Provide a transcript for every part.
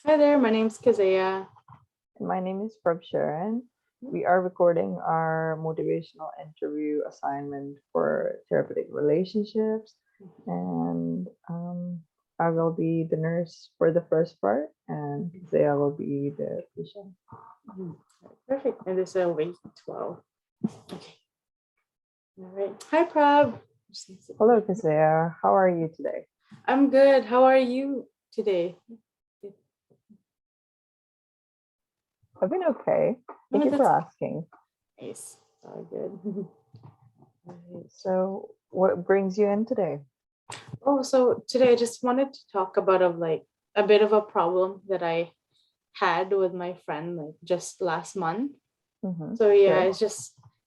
Hi there, my name's Keziah. My name is Prabhsharan. We are recording our motivational interview assignment for therapeutic relationships. And I will be the nurse for the first part, and Keziah will be the patient. Perfect. And this is week 12. Okay. All right. Hi, Prab. Hello, Keziah. How are you today? I'm good. How are you today? I've been okay. Thank Oh, you for that's asking. nice. All good. So, what brings you in today? Oh, so today I just wanted to talk about a bit of a problem that I had with my friend just last month. So yeah, Sure.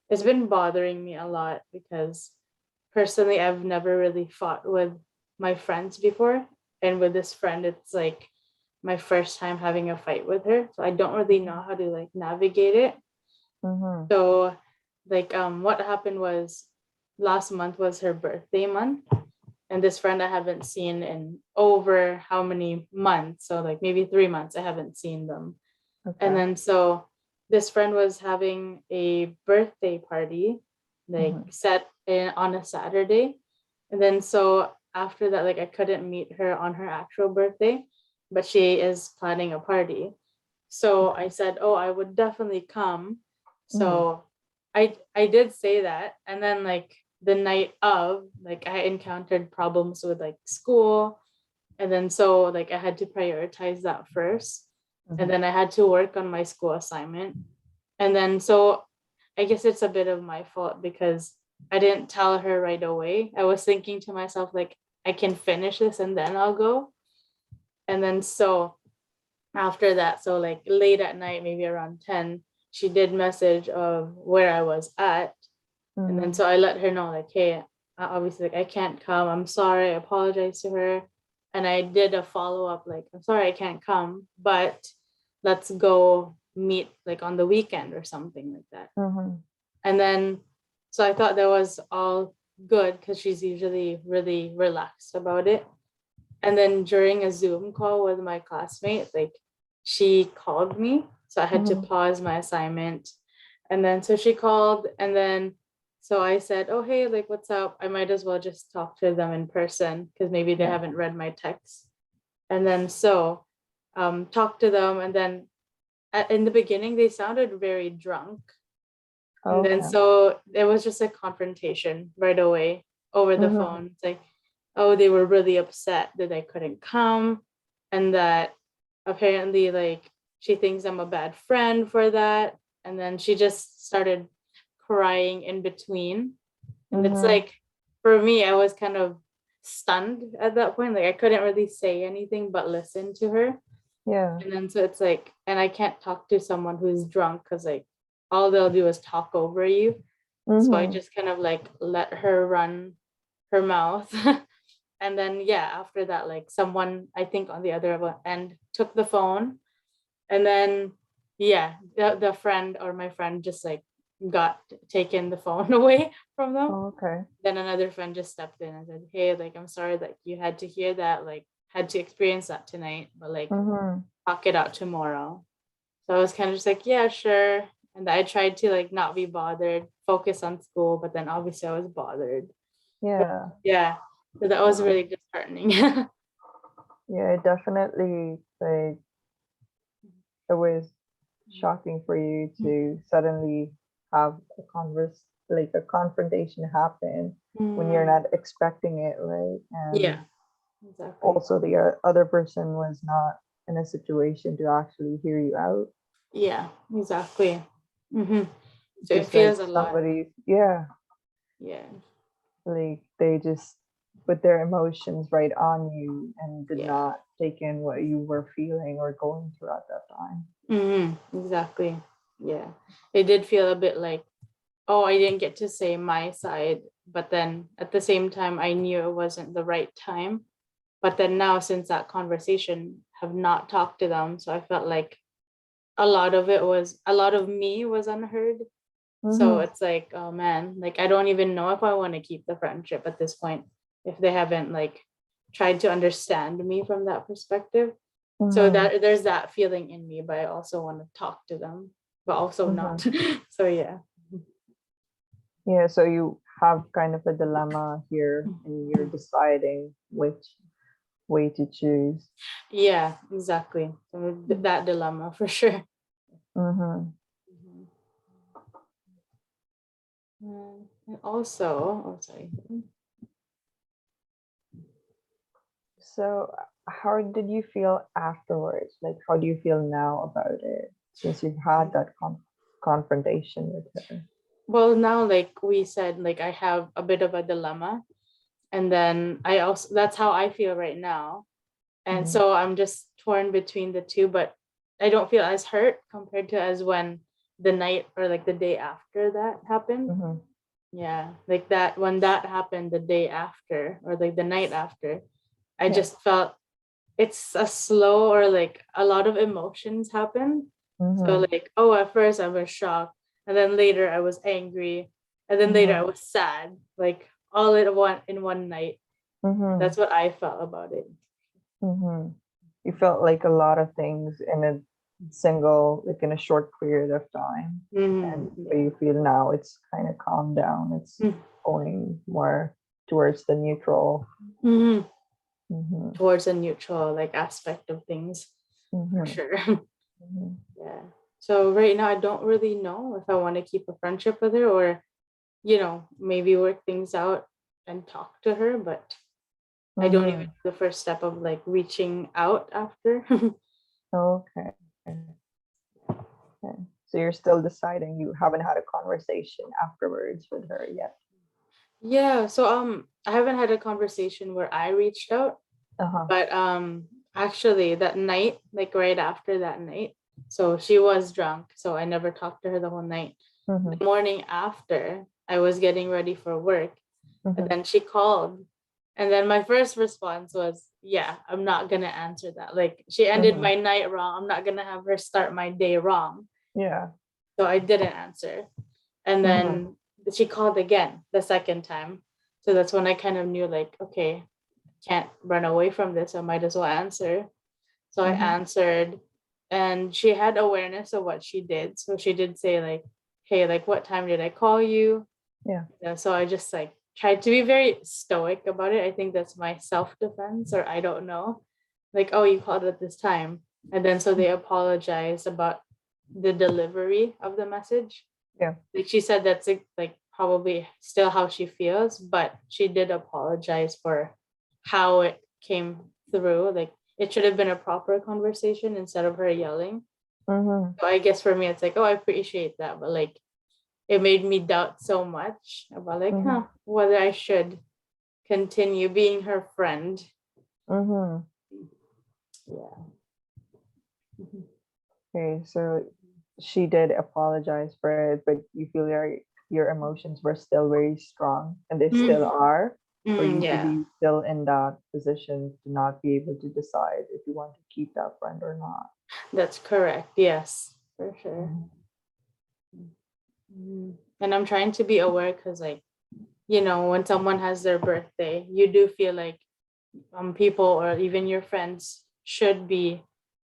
it's been bothering me a lot because personally I've never really fought with my friends before. And with this friend, it's like my first time having a fight with her. So I don't really know how to navigate it. Mm-hmm. So what happened was last month was her birthday month. And this friend I haven't seen in over how many months. So like maybe 3 months I haven't seen them. And Okay. then so this friend was having a birthday party, Mm-hmm. set in on a Saturday. And then so after that, I couldn't meet her on her actual birthday, but she is planning a party. So I said, oh, I would definitely come. Mm-hmm. So I did say that. And then the night of, I encountered problems with school. And then so I had to prioritize that first, and Mm-hmm. then I had to work on my school assignment. And then so I guess it's a bit of my fault because I didn't tell her right away. I was thinking to myself, I can finish this and then I'll go. And then so after that, so late at night, maybe around 10, she did message of where I was at. And then Mm-hmm. so I let her know, hey, obviously, I can't come. I'm sorry. I apologize to her. And I did a follow up, I'm sorry I can't come, but let's go meet on the weekend or something like that. Mm-hmm. And then so I thought that was all good because she's usually really relaxed about it. And then during a Zoom call with my classmate, she called me. So I had to Mm-hmm. pause my assignment. And then so she called, and then so I said, oh, hey, what's up? I might as well just talk to them in person because maybe they Yeah. haven't read my text. And then so talk to them. And then in the beginning, they sounded very drunk. And then Okay. so it was just a confrontation right away over the Mm-hmm. phone. It's oh, they were really upset that I couldn't come, and that apparently she thinks I'm a bad friend for that. And then she just started crying in between. And it's Mm-hmm. for me, I was kind of stunned at that point. I couldn't really say anything but listen to her. Yeah. And then so it's and I can't talk to someone who's drunk because all they'll do is talk over you. So I Mm-hmm. just kind of let her run her mouth. And then yeah, after that, someone I think on the other end took the phone. And then yeah, the friend or my friend just got taken the phone away from them. Okay. Then another friend just stepped in and said, hey, I'm sorry that you had to hear that, had to experience that tonight, but Mm-hmm. talk it out tomorrow. So I was kind of just yeah, sure. And I tried to not be bothered, focus on school, but then obviously I was bothered. But Yeah. yeah, so that was Wow. really disheartening. Yeah. Yeah, definitely it was shocking for you to suddenly have a confrontation happen when you're Mm, not expecting it, right? And yeah, exactly. also the other person was not in a situation to actually hear you out. Yeah, exactly. Hmm. So it Just like feels a lot. somebody, yeah, Yeah, like they just put their emotions right on you and did yeah. not take in what you were feeling or going through at that time. Exactly. Yeah. It did feel a bit oh, I didn't get to say my side, but then at the same time, I knew it wasn't the right time. But then now, since that conversation, have not talked to them, so I felt a lot of me was unheard. So Mm-hmm. it's oh man, I don't even know if I want to keep the friendship at this point if they haven't tried to understand me from that perspective. So Mm-hmm. that there's that feeling in me, but I also want to talk to them, but also Mm-hmm. not. So yeah. Yeah, so you have kind of a dilemma here and you're deciding which way to choose. Yeah, exactly. So that dilemma for sure. Mm-hmm. Mhm. And also, oh sorry. So, how did you feel afterwards? Like, how do you feel now about it since you've had that confrontation with her? Well, now like we said, like I have a bit of a dilemma, and then I also that's how I feel right now, and Mm-hmm. so I'm just torn between the two, but I don't feel as hurt compared to as when the night or like the day after that happened. Mm-hmm. Yeah, like that when that happened the day after or like the night after, I Yeah. just felt it's a slow or like a lot of emotions happen. So Mm-hmm. like, oh, at first I was shocked, and then later I was angry, and then later I Mm-hmm. was sad, like all in one night. Mm-hmm. That's what I felt about it. Mm-hmm. You felt like a lot of things in a single, like in a short period of time. And but Yeah. you feel now it's kind of calmed down. It's going more towards the neutral. Mhm. Mm-hmm. Towards a neutral like aspect of things, for Mm-hmm. sure. Mm-hmm. Yeah. So right now I don't really know if I want to keep a friendship with her or maybe work things out and talk to her, but I don't even Mm-hmm. do the first step of like reaching out after. Okay. Okay. So you're still deciding, you haven't had a conversation afterwards with her yet. Yeah, so I haven't had a conversation where I reached out, Uh-huh. but actually that night, like right after that night, so she was drunk, so I never talked to her the whole night. Mm-hmm. The morning after, I was getting ready for work, and Mm-hmm. then she called, and then my first response was, yeah, I'm not gonna answer that. Like she ended Mm-hmm. my night wrong. I'm not gonna have her start my day wrong. Yeah. So I didn't answer. And Mm-hmm. then she called again the second time. So that's when I kind of knew, like, okay, can't run away from this. I might as well answer. So I Mm-hmm. answered, and she had awareness of what she did. So she did say, like, hey, like, what time did I call you? Yeah. Yeah, so I just like tried to be very stoic about it. I think that's my self defense, or I don't know. Like, oh, you called at this time. And then so they apologized about the delivery of the message. Yeah. Like she said that's like probably still how she feels, but she did apologize for how it came through. Like it should have been a proper conversation instead of her yelling. Mm-hmm. So I guess for me it's like, oh, I appreciate that, but like it made me doubt so much about like, Mm-hmm. whether I should continue being her friend. Mm-hmm. Yeah. Mhm. Okay, so she did apologize for it, but you feel your emotions were still very strong, and they still Mm, are for you to yeah, be still in that position to not be able to decide if you want to keep that friend or not. that's correct. Yes, for sure. Mhm. And I'm trying to be aware because, like, when someone has their birthday, you do feel like people or even your friends should be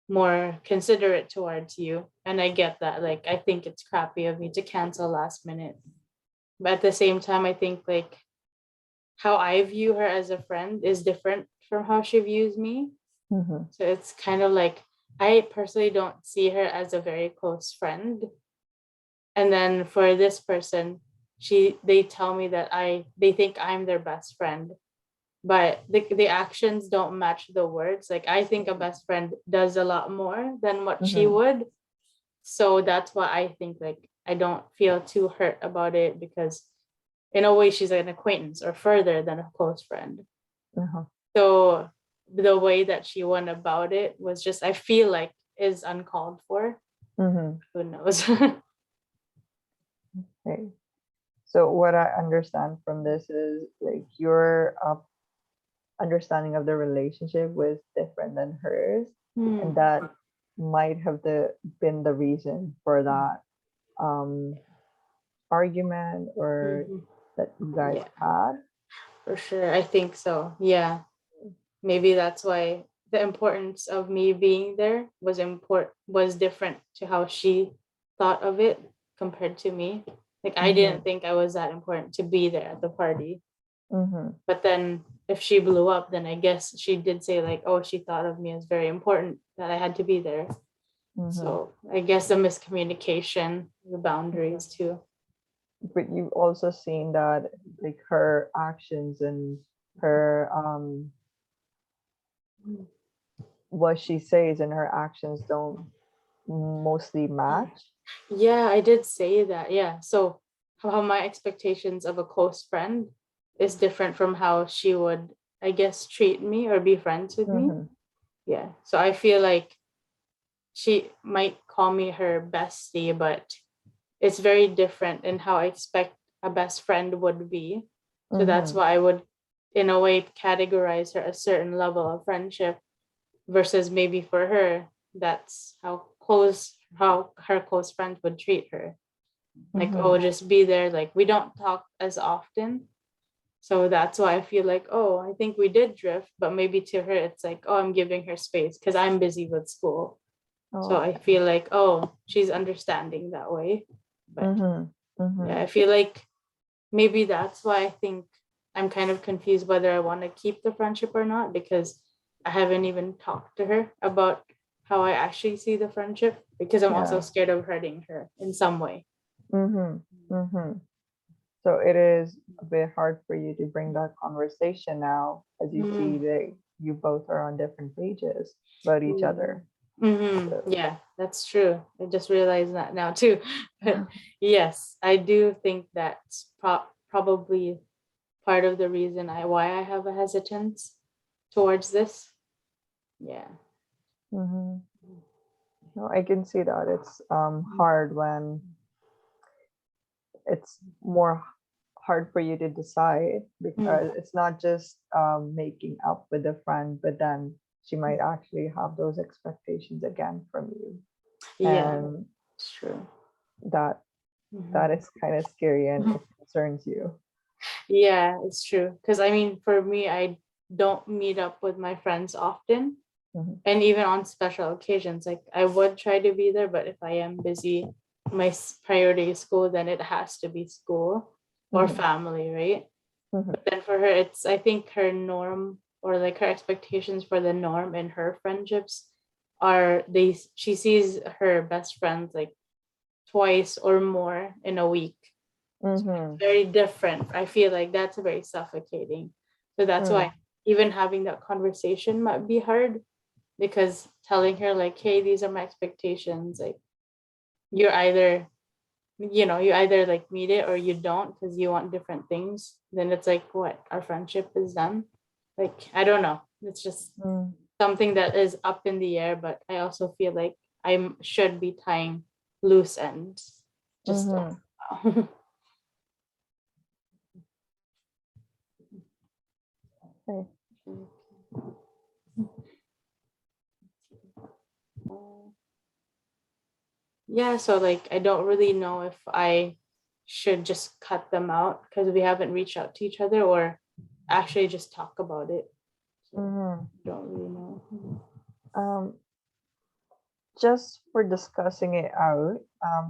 more considerate towards you. And I get that. Like, I think it's crappy of me to cancel last minute. But at the same time, I think like how I view her as a friend is different from how she views me. Mhm. So it's kind of like I personally don't see her as a very close friend. And then for this person, they tell me that they think I'm their best friend, but the actions don't match the words. Like I think a best friend does a lot more than what she Mhm. would. So that's why I think like I don't feel too hurt about it because in a way she's like an acquaintance or further than a close friend. Uh-huh. So the way that she went about it was just I feel like is uncalled for. Mhm. Who knows? Okay. So what I understand from this is like your understanding of the relationship was different than hers, and Hmm. that might have been the reason for that um argument or Mhm. that you guys Yeah, had. for sure. I think so. Yeah. Maybe that's why. the importance of me being there was different to how she thought of it compared to me. Like I didn't think I was that important to be there at the party. But then if she blew up, then I guess she did say like, oh, she thought of me as very important that I had to be there. So I guess the miscommunication, the boundaries too. But you've also seen that like her actions and her what she says and her actions don't mostly match. Yeah, I did say that. Yeah. So how my expectations of a close friend is different from how she would, I guess, treat me or be friends with me. Yeah. So I feel like she might call me her bestie, but it's very different in how I expect a best friend would be. So that's why I would, in a way, categorize her a certain level of friendship versus maybe for her, that's how her close friends would treat her. Like, oh, just be there. Like, we don't talk as often. So that's why I feel like, oh, I think we did drift, but maybe to her, it's like, oh, I'm giving her space because I'm busy with school. So I feel like, oh, she's understanding that way. But yeah, I feel like maybe that's why I think I'm kind of confused whether I want to keep the friendship or not, because I haven't even talked to her about how I actually see the friendship, because I'm also scared of hurting her in some way. So it is a bit hard for you to bring that conversation now, as you see that you both are on different pages about each other. Yeah, that's true. I just realized that now too. But yes, I do think that's probably part of the reason why I have a hesitance towards this. Yeah. No, I can see that it's hard when it's more hard for you to decide, because it's not just making up with a friend, but then she might actually have those expectations again from you. Yeah, And it's true. that is kind of scary and it concerns you. Yeah, it's true. Because I mean, for me, I don't meet up with my friends often. And even on special occasions, like I would try to be there, but if I am busy, my priority is school, then it has to be school or family, right? But then for her, it's, I think her norm, or like her expectations for the norm in her friendships are, she sees her best friends like twice or more in a week. So very different. I feel like that's very suffocating. So that's why even having that conversation might be hard, because telling her like, hey, these are my expectations, like you're either, you either like meet it or you don't, because you want different things, then it's like, what, our friendship is done? Like, I don't know, it's just something that is up in the air, but I also feel like I should be tying loose ends just Okay. Yeah, so like I don't really know if I should just cut them out because we haven't reached out to each other, or actually just talk about it. So I don't really know. Just for discussing it out,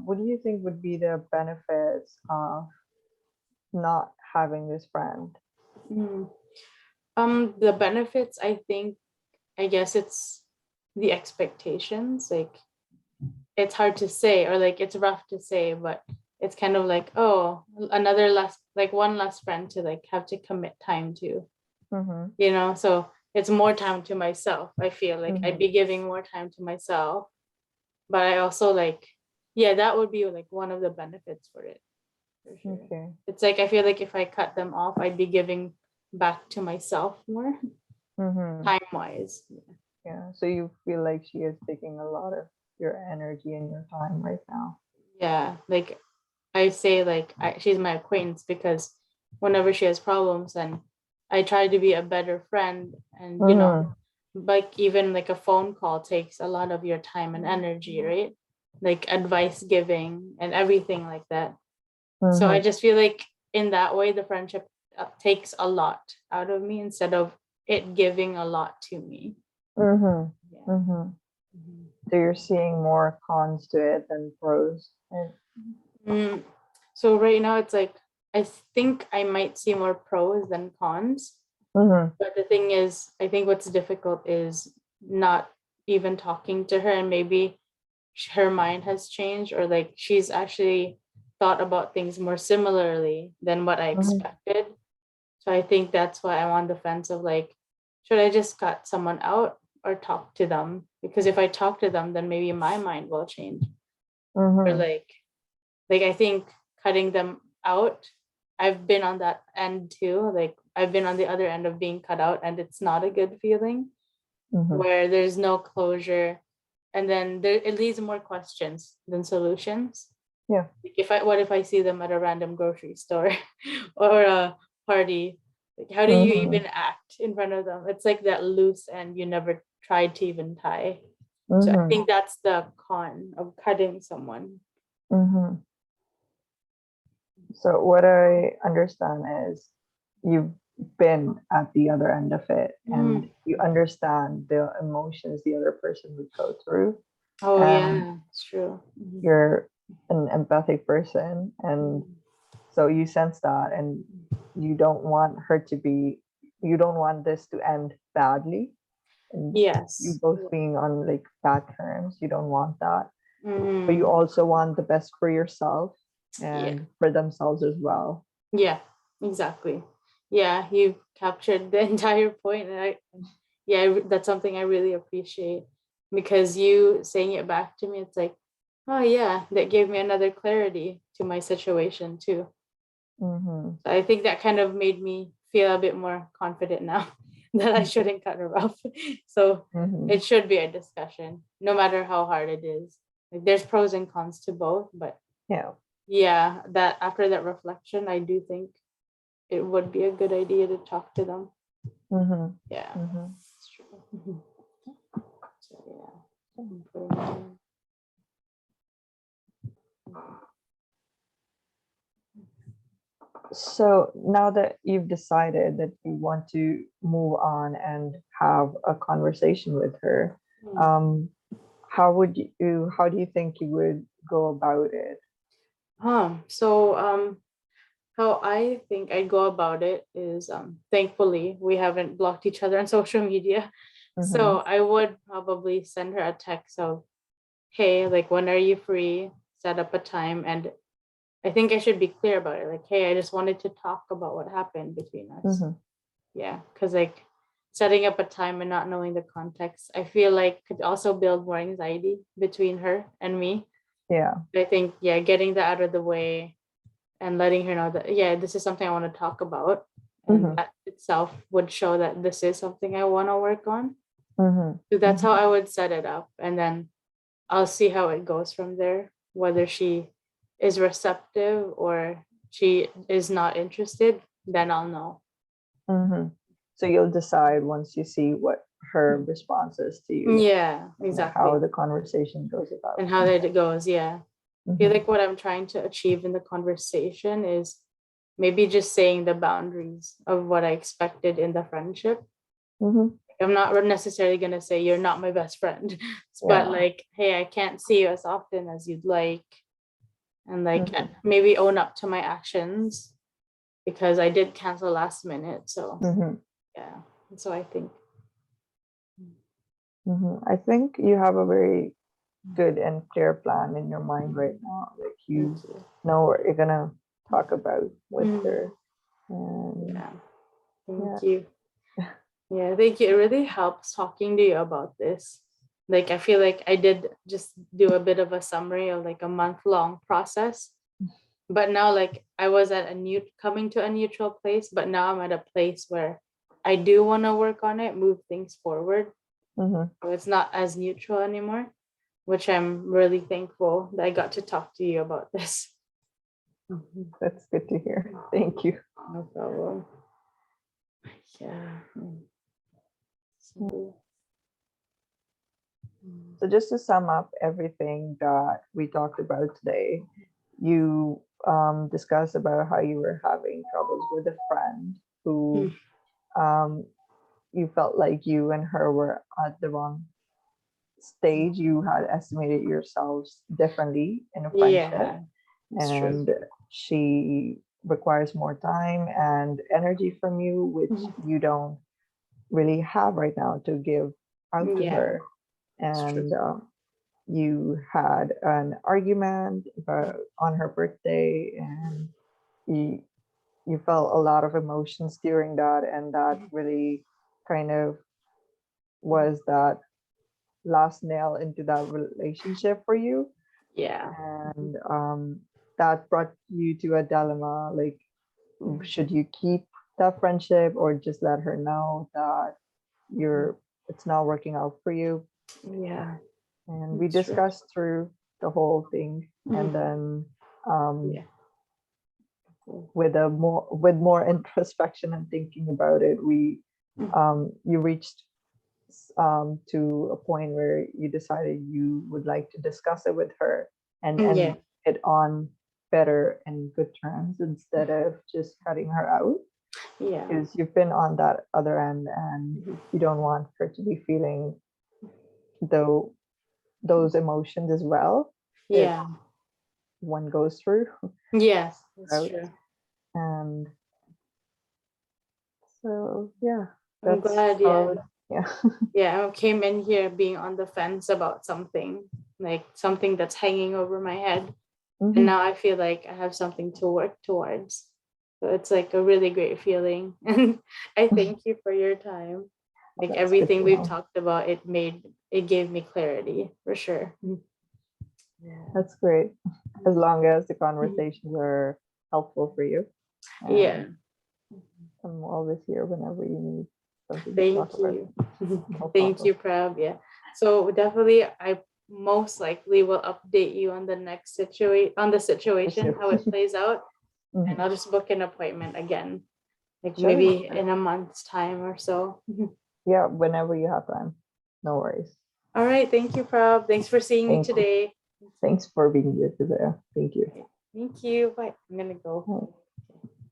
what do you think would be the benefits of not having this friend? The benefits, I guess it's the expectations. Like it's hard to say, or like it's rough to say, but it's kind of like, oh, another less, like one less friend to like have to commit time to, so it's more time to myself. I feel like I'd be giving more time to myself, but I also like, yeah, that would be like one of the benefits for it, for sure. Okay. It's like I feel like if I cut them off, I'd be giving back to myself more time wise. Yeah. So you feel like she is taking a lot of your energy and your time right now. Yeah, like I say, like she's my acquaintance because whenever she has problems, and I try to be a better friend, and like even like a phone call takes a lot of your time and energy, right? Like advice giving and everything like that. So I just feel like in that way the friendship takes a lot out of me instead of it giving a lot to me. Mm-hmm. Yeah. Mm-hmm. Mhm. So you're seeing more cons to it than pros. And Mm, so right now it's like I think I might see more pros than cons. mm-hmm. But the thing is, I think what's difficult is not even talking to her, and maybe her mind has changed, or like she's actually thought about things more similarly than what I Mm-hmm. expected. So I think that's why I'm on the fence of like, should I just cut someone out or talk to them? Because if I talk to them, then maybe my mind will change. Or Mm-hmm. like I think cutting them out, I've been on that end too. Like I've been on the other end of being cut out, and it's not a good feeling Mm-hmm. where there's no closure, and then there it leaves more questions than solutions. Yeah. Like if I what if I see them at a random grocery store or a party? Like how do you Mm-hmm. even act in front of them? It's like that loose end you never tried to even tie. So I Mm-hmm. think that's the con of cutting someone. Mm-hmm. So what I understand is you've been at the other end of it and Mm. you understand the emotions the other person would go through, Oh and yeah, it's true. Mhm. you're an empathic person, and Mhm. so you sense that, and you don't want her to be, you don't want this to end badly, and you Yes. both being on like bad terms. You don't want that, but you Mm. also want the best for yourself Yeah. and for themselves as well. Yeah, exactly. Yeah, you captured the entire point. And that's something I really appreciate because you saying it back to me, it's like, oh yeah, that gave me another clarity to my situation too. Mm-hmm. So I think that kind of made me feel a bit more confident now that I shouldn't cut her off. So Mm-hmm. it should be a discussion, no matter how hard it is. Like there's pros and cons to both, but Yeah. yeah, that after that reflection, I do think it would be a good idea to talk to them. Mm-hmm. Yeah, Mm-hmm. it's true. So yeah, I'm putting it in. So now that you've decided that you want to move on and have a conversation with her, Hmm. um, how do you think you would go about it? So how I think I go about it is thankfully we haven't blocked each other on social media. Mm-hmm. So I would probably send her a text of, hey, like when are you free? Set up a time, and I think I should be clear about it. Like, hey, I just wanted to talk about what happened between us. Mm-hmm. Yeah, because like setting up a time and not knowing the context, I feel like could also build more anxiety between her and me. Yeah. I think, yeah, getting that out of the way and letting her know that, yeah, this is something I want to talk about. And Mm-hmm. that itself would show that this is something I want to work on. Mm-hmm. So that's how Mm-hmm. I would set it up. And then I'll see how it goes from there, whether she is receptive or she is not interested, then I'll know. Mm-hmm. So you'll decide once you see what her response is to you Yeah, and how exactly. the conversation goes about. And how that it goes. Yeah. I feel Mm-hmm. like what I'm trying to achieve in the conversation is maybe just saying the boundaries of what I expected in the friendship. Mm-hmm. I'm not necessarily going to say you're not my best friend, but Yeah. like, hey, I can't see you as often as you'd like. And like, Mm-hmm. maybe own up to my actions because I did cancel last minute. So, Mm-hmm. yeah. So I think, Mm-hmm. I think you have a very good and clear plan in your mind right now. Like thank you you. know what you're gonna talk about with Mm, her. And yeah. yeah. Thank you. Yeah, thank you. It really helps talking to you about this. Like, I feel like I did just do a bit of a summary of like a month-long process. But now, like, I was at a new coming to a neutral place, but now I'm at a place where I do want to work on it, move things forward. Mm-hmm. So it's not as neutral anymore, which I'm really thankful that I got to talk to you about this. Mhm. That's good to hear. Thank you. No problem. Yeah. So, So just to sum up everything that we talked about today, you discussed about how you were having troubles with a friend who mm, um, you felt like you and her were at the wrong stage. You had estimated yourselves differently in a friendship, Yeah, it's true. and she requires more time and energy from you, which Mhm. you don't really have right now to give out to Yeah, her. it's true. And you had an argument on her birthday, and you you felt a lot of emotions during that, and that Mhm. really kind of was that last nail into that relationship for you. Yeah. And that brought you to a dilemma, like, Mhm. should you keep that friendship or just let her know that you're it's not working out for you? Yeah, And we it's true. discussed through the whole thing, and Mhm. then um, Yeah. with more introspection and thinking about it, we Mhm. you reached to a point where you decided you would like to discuss it with her and Yeah. it on better and good terms instead of just cutting her out, Yeah. because you've been on that other end and Mhm. you don't want her to be feeling though those emotions as well if Yeah. one goes through Yes, that's out. true. And so yeah, I'm that's glad, how I yeah. would, yeah. Yeah, I came in here being on the fence about something, like something that's hanging over my head. And Mhm. now I feel like I have something to work towards. So it's like a really great feeling. And I thank you for your time. Like That's good everything to we've know. talked about, it gave me clarity for sure. Yeah. That's great, as long as the Mhm. conversations are helpful for you. Yeah. And I'm always here whenever you need something to talk Thank about. you. No Thank problem. you, Prab. Yeah. So definitely I most likely will update you on the next For situation, sure. how it plays out. And Mhm. I'll just book an appointment again, like Sure, maybe sure. in a month's time or so. Yeah, whenever you have time. No worries. All right. Thank you, Prab. Thanks for seeing me Thank you. today. Thanks for being here today. Thank you. Thank you. Bye. I'm gonna go. Bye.